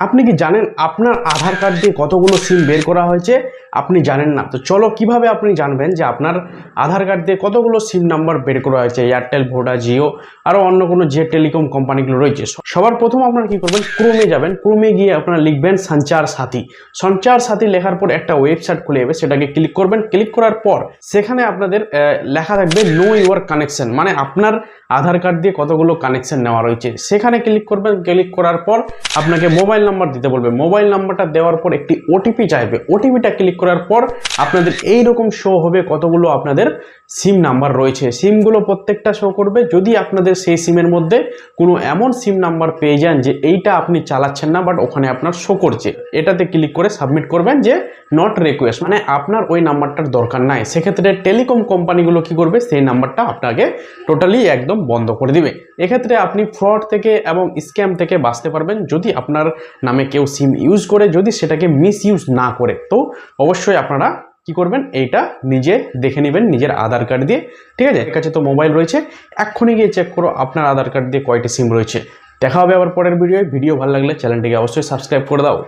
আপনি কি জানেন আপনার আধার কার্ড দিয়ে কতগুলো সিম বের করা হয়েছে? আপনি জানেন না? তো চলো কিভাবে আপনি জানবেন যে আপনার আধার কার্ড দিয়ে কতগুলো সিম নাম্বার বের করা হয়েছে, এয়ারটেল, ভোডা, জিও আরও অন্য কোনো যে টেলিকম কোম্পানিগুলো রয়েছে। সবার প্রথম আপনারা কি করবেন, ক্রোমে যাবেন। ক্রোমে গিয়ে আপনারা লিখবেন সঞ্চার সাথী। সঞ্চার সাথী লেখার পর একটা ওয়েবসাইট খুলে যাবে, সেটাকে ক্লিক করবেন। ক্লিক করার পর সেখানে আপনাদের লেখা থাকবে নো ইউর কানেকশন, মানে আপনার আধার কার্ড দিয়ে কতগুলো কানেকশন নেওয়া রয়েছে সেখানে ক্লিক করবেন। ক্লিক করার পর আপনাকে মোবাইল নাম্বার দিতে বলবে। মোবাইল নাম্বারটা দেওয়ার পর একটি ওটিপি চাইবে। ওটিপিটা ক্লিক করার পর আপনাদের এই রকম শো হবে কতগুলো আপনাদের সিম নাম্বার রয়েছে। সিমগুলো প্রত্যেকটা শো করবে। যদি আপনাদের সেই সিমের মধ্যে কোনো এমন সিম নাম্বার পেয়ে যান যে এইটা আপনি চালাচ্ছেন না বাট ওখানে আপনার শো করছে, এটাতে ক্লিক করে সাবমিট করবেন যে নট রিকোয়েস্ট, মানে আপনার ওই নাম্বারটার দরকার নাই। সেক্ষেত্রে টেলিকম কোম্পানিগুলো কি করবে, সেই নাম্বারটা আপনাকে টোটালি একদম বন্ধ করে দিবে। এক্ষেত্রে আপনি ফ্রড থেকে এবং স্ক্যাম থেকে বাঁচতে পারবেন যদি আপনার নামে কেউ সিম ইউজ করে, যদি সেটাকে মিস ইউজ না করে। তো অবশ্যই আপনারা কি করবেন, এইটা নিজে দেখে নেবেন নিজের আধার কার্ড দিয়ে। ঠিক আছে, এর কাছে তো মোবাইল রয়েছে, এক্ষুনি গিয়ে চেক করো আপনার আধার কার্ড দিয়ে কয়টি সিম রয়েছে। দেখা হবে আবার পরের ভিডিও ভালো লাগলে চ্যানেলটিকে অবশ্যই সাবস্ক্রাইব করে দাও।